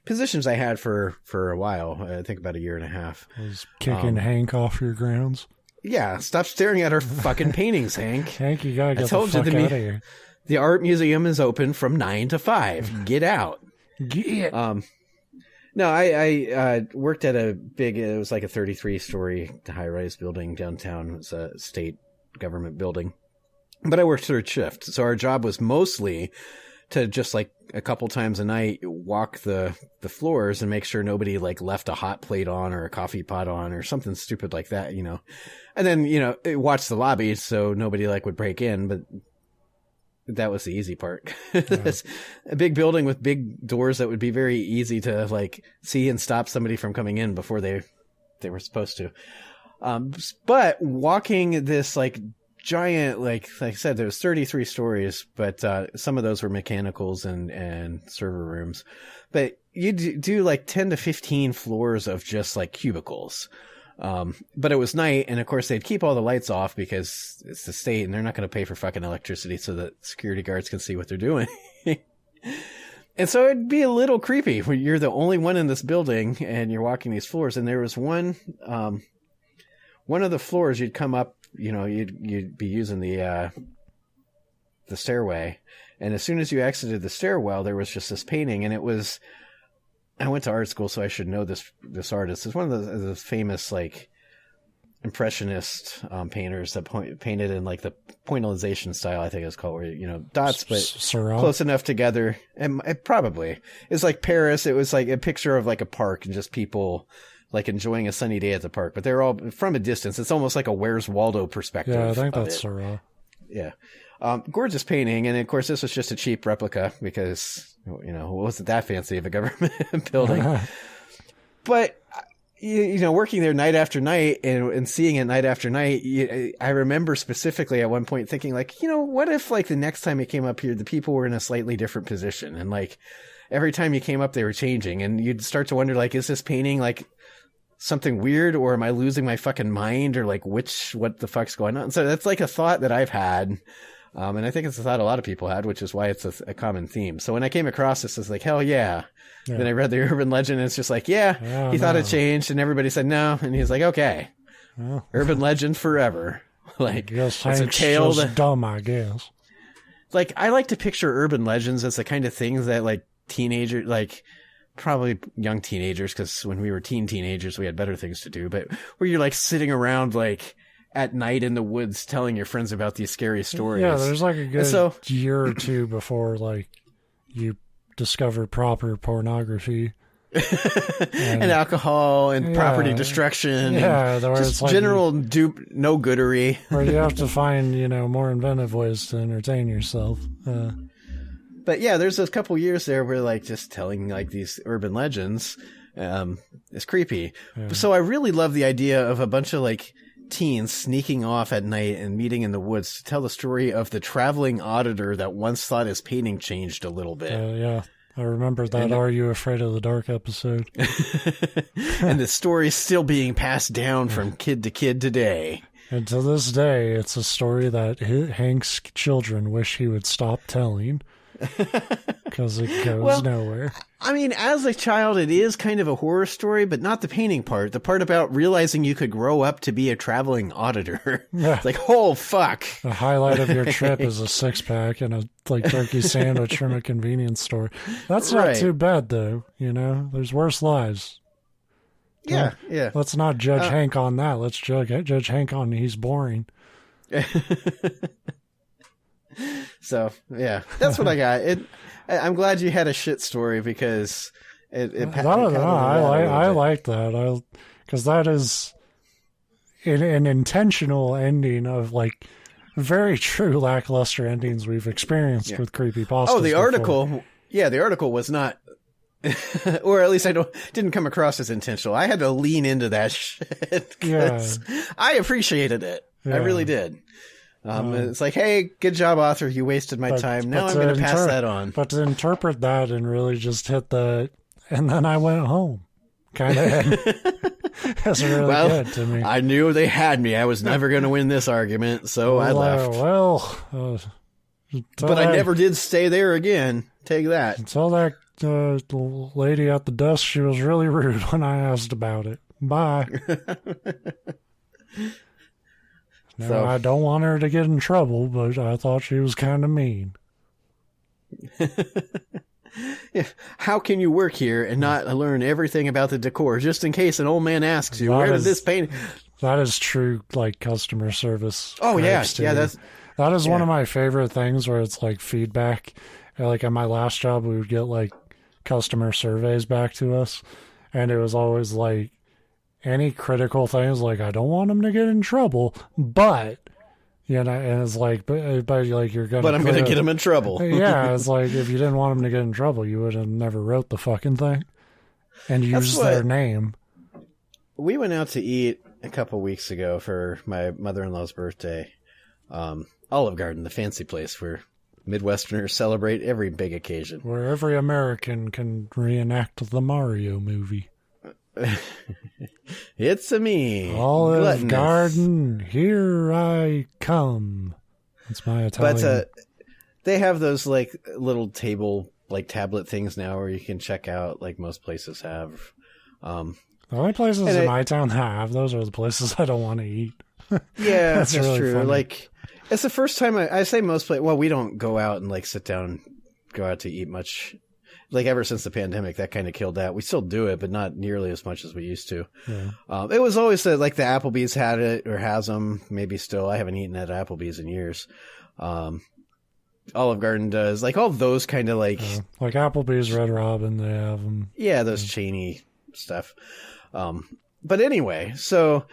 positions I had for a while, I think about a year and a half, was kicking Hank off your grounds. Yeah, stop staring at our fucking paintings, Hank. Hank, you gotta get the fuck out of here. The art museum is open from 9 to 5. Get out. Get. No, I worked at it was like a 33-story high-rise building downtown. It was a state government building. But I worked third shift, so our job was mostly to just like a couple times a night walk the floors and make sure nobody like left a hot plate on or a coffee pot on or something stupid like that, you know. And then, you know, watch the lobby so nobody like would break in, but that was the easy part. It's a big building with big doors that would be very easy to like see and stop somebody from coming in before they were supposed to. But walking this like giant, like I said, there was 33 stories, but some of those were mechanicals and server rooms. But you do like 10 to 15 floors of just like cubicles. But it was night, and of course they'd keep all the lights off because it's the state and they're not going to pay for fucking electricity so that security guards can see what they're doing. And so it'd be a little creepy when you're the only one in this building and you're walking these floors. And there was one of the floors you'd come up, you know, you'd be using the stairway, and as soon as you exited the stairwell, there was just this painting, and it was. I went to art school, so I should know this artist. It's one of the famous like impressionist painters that painted in like the pointillization style, I think it's called, where you know dots but close enough together, and it probably it's like Paris. It was like a picture of like a park and just people like enjoying a sunny day at the park, but they're all from a distance. It's almost like a Where's Waldo perspective. Yeah, I think that's Seurat. Yeah. Gorgeous painting. And of course, this was just a cheap replica because, you know, it wasn't that fancy of a government building. But, you know, working there night after night and seeing it night after night, I remember specifically at one point thinking like, you know, what if like the next time you came up here, the people were in a slightly different position, and like every time you came up, they were changing, and you'd start to wonder like, is this painting like something weird, or am I losing my fucking mind, or like what the fuck's going on? So that's like a thought that I've had. And I think it's a thought a lot of people had, which is why it's a common theme. So when I came across this, it's like, hell yeah. Then I read the urban legend, and it's just like, he thought it changed, and everybody said no. And he's like, okay, urban legend forever. Like, it's a tale that's dumb, I guess. Like, I like to picture urban legends as the kind of things that like teenagers, like probably young teenagers, because when we were teenagers, we had better things to do. But where you're like sitting around like at night in the woods telling your friends about these scary stories. Yeah, there's like a good year or two before like you discover proper pornography. and alcohol and property destruction. Yeah, and just like general no goodery. Where you have to find, more inventive ways to entertain yourself. But yeah, there's a couple years there where like just telling like these urban legends is creepy. Yeah. So I really love the idea of a bunch of like teens sneaking off at night and meeting in the woods to tell the story of the traveling auditor that once thought his painting changed a little bit. Yeah. I remember that Are You Afraid of the Dark episode. And the story's still being passed down from kid to kid today. And to this day, it's a story that Hank's children wish he would stop telling. Because it goes nowhere. I mean, as a child, it is kind of a horror story, but not the painting part. The part about realizing you could grow up to be a traveling auditor. Yeah. Like, oh, fuck. The highlight of your trip is a six-pack and a turkey sandwich from a convenience store. That's not too bad, though. There's worse lives. Yeah. Let's not judge Hank on that. Let's judge Hank on he's boring. So, yeah, that's what I got. I'm glad you had a shit story because I like that. Because that is an intentional ending of like very true lackluster endings we've experienced with creepypasta. Oh, the article was not, or at least didn't come across as intentional. I had to lean into that shit because I appreciated it. Yeah. I really did. It's like, hey, good job, author. You wasted my time. Now I'm going to pass that on. But to interpret that and really just hit the, and then I went home, kind of. That's really good to me. I knew they had me. I was never going to win this argument, so I left. But I never did stay there again. Take that. Until that lady at the desk, she was really rude when I asked about it. Bye. No, I don't want her to get in trouble, but I thought she was kind of mean. Yeah. How can you work here and not learn everything about the decor, just in case an old man asks you, where did this paint? That is true, like, customer service. Oh, yeah. Yeah, that is one of my favorite things where it's, like, feedback. Like, at my last job, we would get, like, customer surveys back to us, and it was always, like, any critical things, like, I don't want them to get in trouble, but, and it's like, but like, you're going to... But I'm going to get them in trouble. Yeah, it's like, if you didn't want them to get in trouble, you would have never wrote the fucking thing and used their name. We went out to eat a couple weeks ago for my mother-in-law's birthday. Olive Garden, the fancy place where Midwesterners celebrate every big occasion. Where every American can reenact the Mario movie. It's a me, Olive Garden, here I come. It's my Italian. But they have those like little table, like tablet things now where you can check out, like most places have. The only places in my town have those are the places I don't want to eat. Yeah, that's really true. Funny. Like, it's the first time I say most places. Well, we don't go out and like sit down, go out to eat much. Like, ever since the pandemic, that kind of killed that. We still do it, but not nearly as much as we used to. Yeah. It was always like the Applebee's had it or has them, maybe still. I haven't eaten at Applebee's in years. Olive Garden does. Like, all those kind of like Applebee's, Red Robin, they have them. Yeah, those chainy stuff. But anyway, so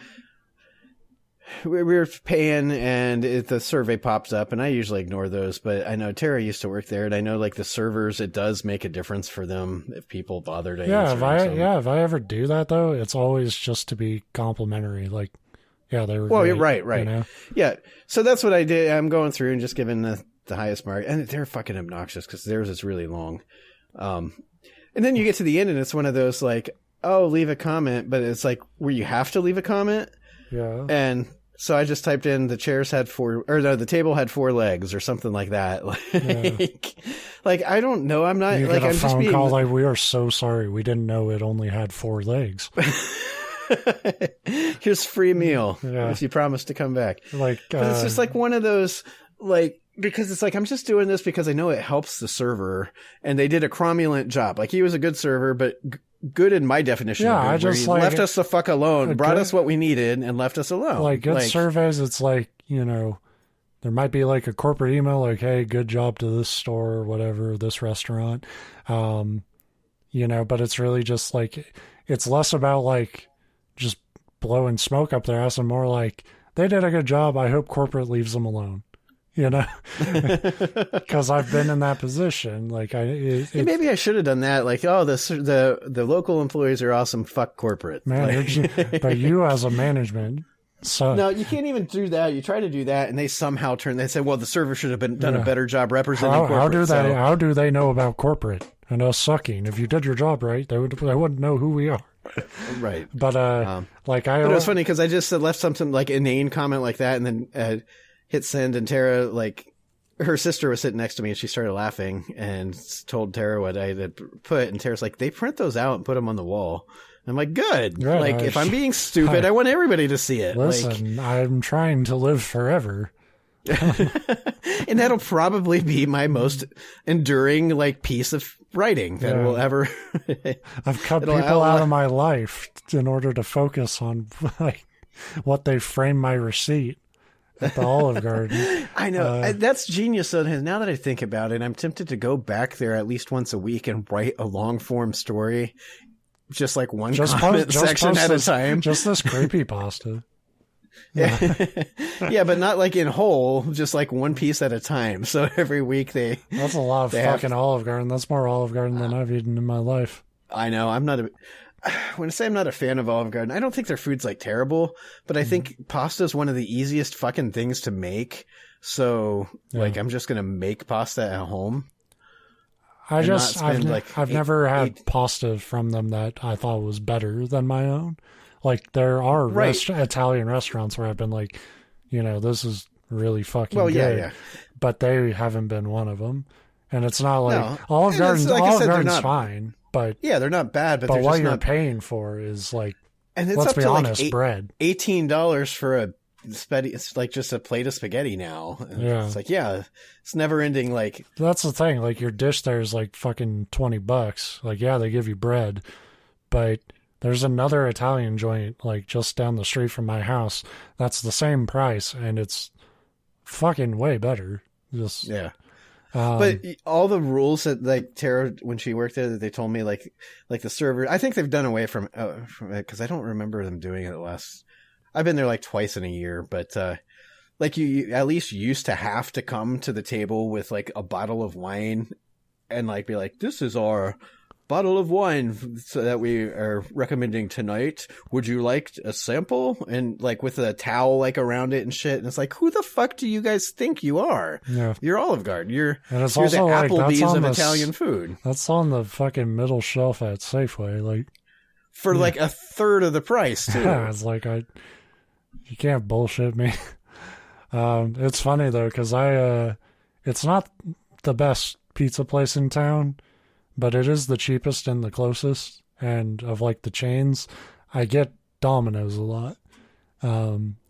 we were paying and the survey pops up, and I usually ignore those, but I know Tara used to work there, and I know like the servers, it does make a difference for them if people bother to answer. If I ever do that though, it's always just to be complimentary. Like, yeah, they were great, right. You know? Yeah. So that's what I did. I'm going through and just giving the highest mark, and they're fucking obnoxious because theirs is really long. And then you get to the end and it's one of those like, oh, leave a comment, but it's like where you have to leave a comment. Yeah. And so I just typed in the table had 4 legs or something like that. Like I don't know. I'm not like I'm just being. Call like, we are so sorry. We didn't know it only had 4 legs. Here's free meal if you promise to come back. Like, but it's just like one of those like because it's like, I'm just doing this because I know it helps the server, and they did a cromulent job. Like, he was a good server, but good in my definition. Yeah, of good, I just he left us the fuck alone, brought us what we needed, and left us alone. Like, good surveys, it's like, you know, there might be like a corporate email like, hey, good job to this store or whatever, this restaurant. You know, but it's really just like, it's less about like just blowing smoke up their ass and more like, they did a good job. I hope corporate leaves them alone. You know, because I've been in that position. Like, maybe I should have done that. Like, oh, the local employees are awesome. Fuck corporate, man. But you as a management, so no, you can't even do that. You try to do that, and they somehow they say, well, the server should have done a better job representing corporate. How do they know about corporate and us sucking? They wouldn't know who we are. Right. But but it was funny because I just left something like inane comment like that, and then hit send, and Tara, like, her sister was sitting next to me, and she started laughing and told Tara what I had put, and Tara's like, they print those out and put them on the wall. I'm like, good. Yeah, like, if I'm being stupid, I want everybody to see it. Listen, I'm trying to live forever. And that'll probably be my most enduring, like, piece of writing that will ever. I've cut people out of my life in order to focus on like what they frame my receipt at the Olive Garden. I know. That's genius. Though. Now that I think about it, I'm tempted to go back there at least once a week and write a long form story. Just like one comment section at a time. Just this creepypasta. Yeah, but not like in whole, just like one piece at a time. So every week That's a lot of fucking Olive Garden. That's more Olive Garden than I've eaten in my life. I know. When I say I'm not a fan of Olive Garden, I don't think their food's like terrible, but I think pasta is one of the easiest fucking things to make. So like, I'm just going to make pasta at home. I've never had pasta from them that I thought was better than my own. Like, there are Italian restaurants where I've been like, you know, this is really fucking good. Yeah. But they haven't been one of them. And it's not like Olive Garden's fine. But yeah, they're not bad. But what you're paying for is like, and it's let's up be to honest, like bread. $18 for a spaghetti. It's like just a plate of spaghetti now. Yeah, it's like it's never ending. Like, that's the thing. Like, your dish there is like fucking $20. Like, yeah, they give you bread, but there's another Italian joint like just down the street from my house that's the same price, and it's fucking way better. Just but all the rules that like Tara, when she worked there, they told me like the server, I think they've done away from it because I don't remember them doing it last. I've been there like twice in a year, but like you at least used to have to come to the table with like a bottle of wine and like be like, this is our bottle of wine so that we are recommending tonight. Would you like a sample? And like with a towel like around it and shit. And it's like, who the fuck do you guys think you are? Yeah. You're Olive Garden. You're the like, Applebee's of Italian food. That's on the fucking middle shelf at Safeway. Like, for like a third of the price too. Yeah, it's like you can't bullshit me. It's funny though, because it's not the best pizza place in town, but it is the cheapest and the closest. And of like the chains, I get Domino's a lot.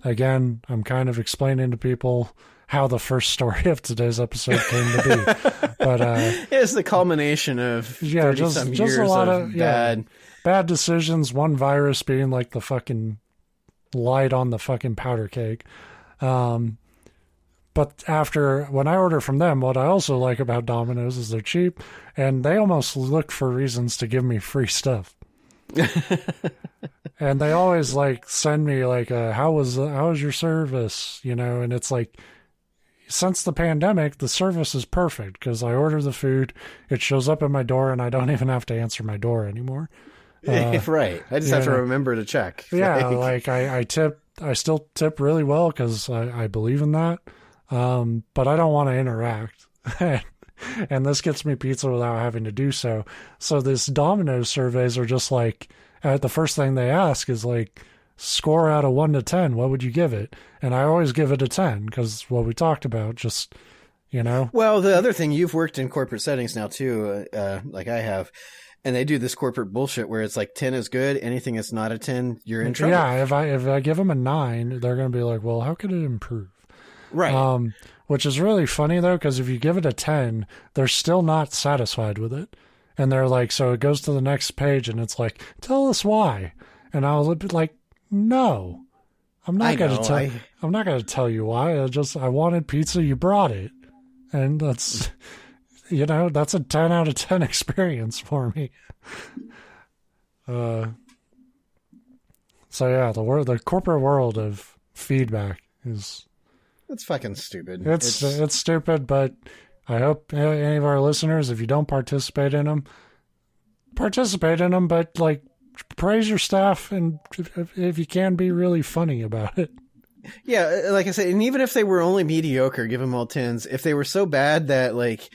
Again, I'm kind of explaining to people how the first story of today's episode came to be. But it's the culmination of just a lot of bad decisions. One virus being like the fucking light on the fucking powder cake. But when I order from them, what I also like about Domino's is they're cheap, and they almost look for reasons to give me free stuff. And they always like send me like, how was your service? You know, and it's like, since the pandemic, the service is perfect because I order the food, it shows up at my door, and I don't even have to answer my door anymore. Right. I just have to remember to check. Yeah, like I still tip really well because I believe in that. But I don't want to interact. And this gets me pizza without having to do so. So this Domino's surveys are just like, the first thing they ask is like, score out of 1 to 10. What would you give it? And I always give it a 10 because what we talked about, just, you know. Well, the other thing, you've worked in corporate settings now too, like I have. And they do this corporate bullshit where it's like 10 is good. Anything that's not a 10, you're in trouble. Yeah, if I give them a 9, they're going to be like, well, how could it improve? Right. which is really funny though, because if you give it a 10, they're still not satisfied with it. And they're like, so it goes to the next page and it's like, tell us why. And I was like, no, I'm not going to tell you why. I wanted pizza. You brought it. And that's, that's a 10 out of 10 experience for me. So yeah, the corporate world of feedback is, it's fucking stupid. It's stupid, but I hope any of our listeners, if you don't participate in them, but like praise your staff, and if you can, be really funny about it. Yeah, like I said, and even if they were only mediocre, give them all 10s. If they were so bad that like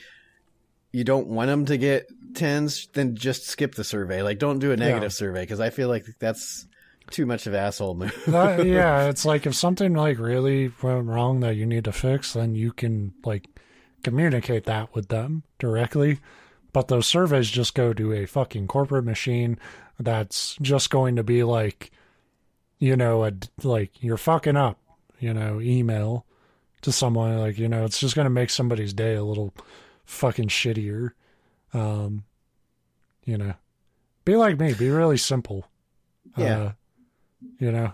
you don't want them to get 10s, then just skip the survey. Like, don't do a negative survey, because I feel like that's too much of an asshole move. Yeah, it's like if something like really went wrong that you need to fix, then you can like communicate that with them directly. But those surveys just go to a fucking corporate machine that's just going to be like, like you're fucking up, email to someone, like, it's just going to make somebody's day a little fucking shittier. Be like me, be really simple. Yeah.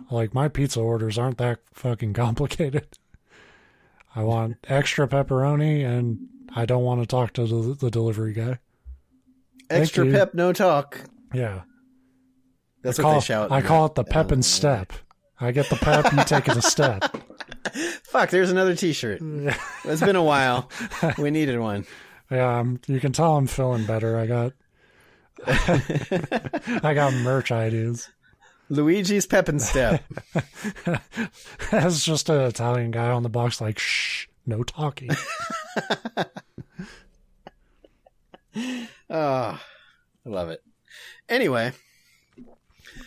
Like my pizza orders aren't that fucking complicated. I want extra pepperoni and I don't want to talk to the delivery guy. Extra pep, no talk. Yeah. That's what they shout. I call it the pep and step. I get the pep, you take it a step. Fuck, there's another t-shirt. It's been a while. We needed one. Yeah, you can tell I'm feeling better. I got merch ideas. Luigi's Pep and Step. That's just an Italian guy on the box like, shh, no talking. Oh, I love it. Anyway.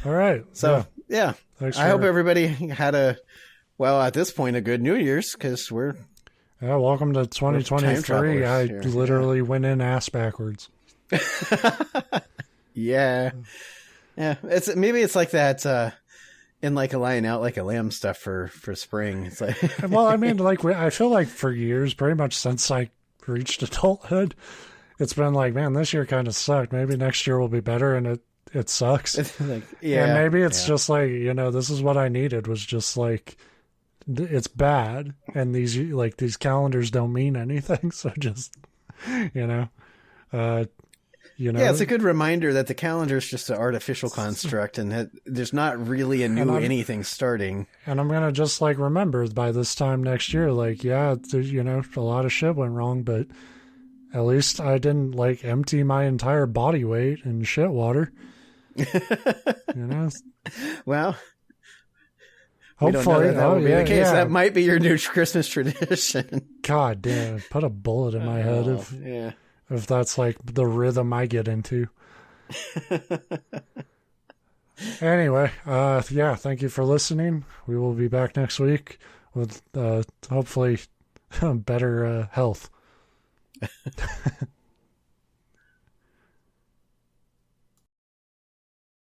All right. So, yeah. I hope everybody had at this point, a good New Year's, because we're... Yeah, welcome to 2023. I literally went in ass backwards. Yeah. Yeah. Maybe it's like that, in like a lion out like a lamb stuff for spring. It's like... Well, I mean, like, I feel like for years, pretty much since I reached adulthood, it's been like, man, this year kind of sucked. Maybe next year will be better, and it sucks. Like, yeah. And maybe it's just like, this is what I needed, was just like, it's bad, and these calendars don't mean anything. So just, yeah, it's a good reminder that the calendar is just an artificial construct, and that there's not really a new anything starting. And I'm gonna just like remember by this time next year, like, yeah, a lot of shit went wrong, but at least I didn't like empty my entire body weight in shit water. Well, hopefully that will be the case. Yeah. That might be your new Christmas tradition. God damn, put a bullet in my head if that's like the rhythm I get into. Anyway, thank you for listening. We will be back next week with hopefully better health.